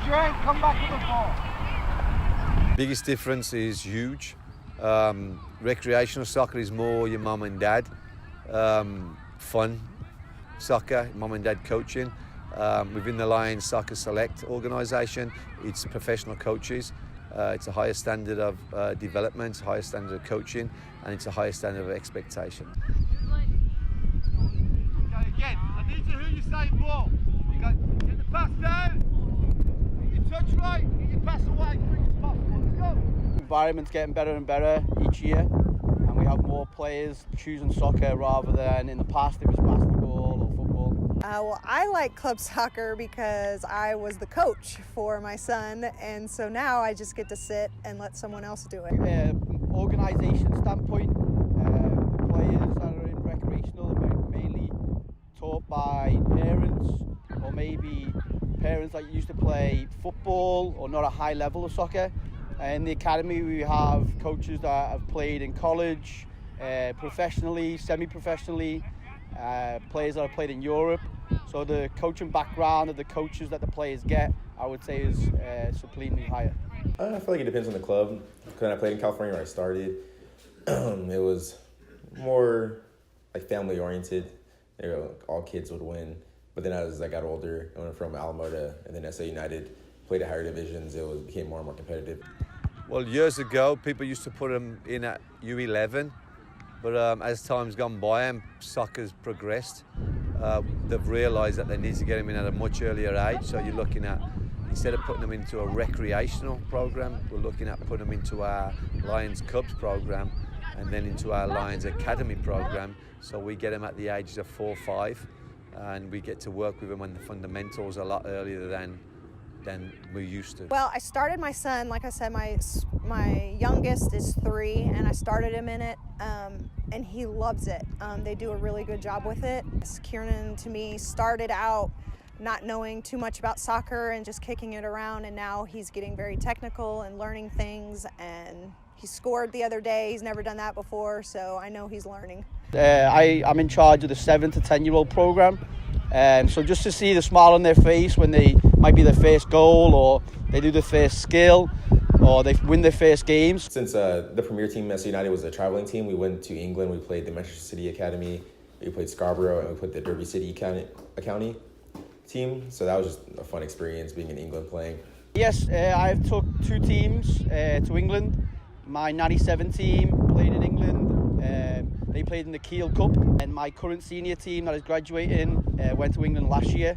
drink, come back with the ball. Biggest difference is huge. Recreational soccer is more your mum and dad. Fun soccer, mum and dad coaching. Within the Lions Soccer Select organisation, it's professional coaches. It's a higher standard of development, higher standard of coaching, and it's a higher standard of expectation. Okay, again, I need to hear you say ball. You go, get the pass down, get your touch right, get your pass away, quick as possible. Let's go. The environment's getting better and better each year, and we have more players choosing soccer rather than in the past it was basketball or football. Well, I like club soccer because I was the coach for my son, and so now I just get to sit and let someone else do it. Organisation standpoint, the players that are in recreational are mainly taught by parents, or maybe parents that used to play football or not a high level of soccer. In the academy we have coaches that have played in college, professionally, semi-professionally, players that have played in Europe. So the coaching background of the coaches that the players get, I would say, is supremely higher. I feel like it depends on the club. When I played in California where I started, it was more like family oriented. You know, all kids would win. But then as I got older, I went from Alamo to and then SA United, played at higher divisions. It became more and more competitive. Well, years ago, people used to put them in at U11, but as time's gone by and soccer's progressed, they've realised that they need to get them in at a much earlier age. So you're looking at, instead of putting them into a recreational program, we're looking at putting them into our Lions Cubs program and then into our Lions Academy program. So we get them at the ages of 4 or 5, and we get to work with them on the fundamentals a lot earlier than we used to. Well, I started my son, like I said, my youngest is 3, and I started him in it, and he loves it. They do a really good job with it. Kieran, to me, started out not knowing too much about soccer and just kicking it around, and now he's getting very technical and learning things, and he scored the other day. He's never done that before, so I know he's learning. I'm in charge of the 7 to 10-year-old program, so just to see the smile on their face when they might be their first goal, or they do their first skill, or they win their first games. Since the premier team, SA United, was a traveling team, we went to England. We played the Manchester City Academy, we played Scarborough, and we played the Derby City County team. So that was just a fun experience being in England playing. Yes, I've took 2 teams to England. My 97 team played in England. They played in the Kiel Cup, and my current senior team that is graduating went to England last year,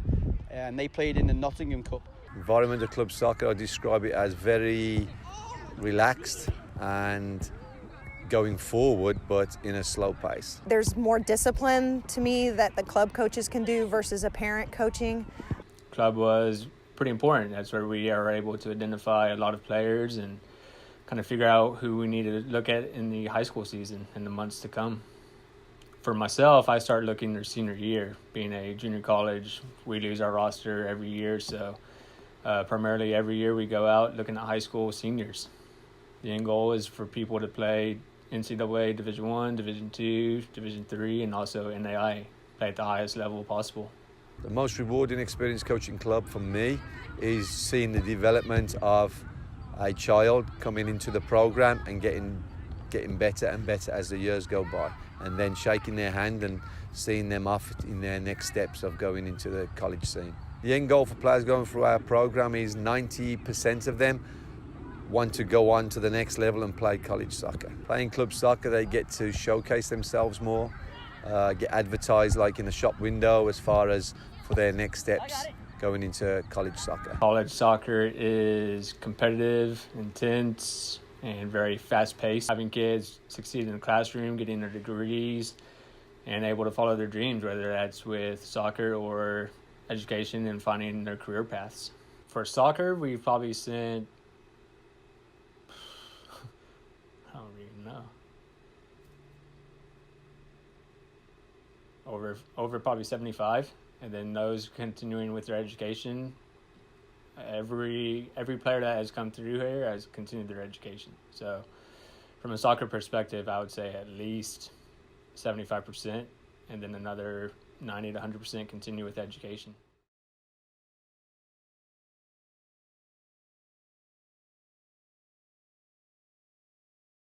and they played in the Nottingham Cup. Environment of club soccer, I describe it as very relaxed and going forward, but in a slow pace. There's more discipline to me that the club coaches can do versus a parent coaching. Club was pretty important. That's where we are able to identify a lot of players and kind of figure out who we need to look at in the high school season in the months to come. For myself, I started looking their senior year. Being a junior college, we lose our roster every year, so primarily every year we go out looking at high school seniors. The end goal is for people to play NCAA Division I, Division II, Division III, and also NAI, play at the highest level possible. The most rewarding experience coaching club for me is seeing the development of a child coming into the program and getting better and better as the years go by, and then shaking their hand and seeing them off in their next steps of going into the college scene. The end goal for players going through our program is 90% of them want to go on to the next level and play college soccer. Playing club soccer, they get to showcase themselves more, get advertised like in the shop window as far as for their next steps going into college soccer. College soccer is competitive, intense, and very fast-paced. Having kids succeed in the classroom, getting their degrees, and able to follow their dreams, whether that's with soccer or education and finding their career paths. For soccer, we've probably sent, I don't even know, over probably 75. And then those continuing with their education, every player that has come through here has continued their education. So from a soccer perspective, I would say at least 75%, and then another 90 to 100% continue with education.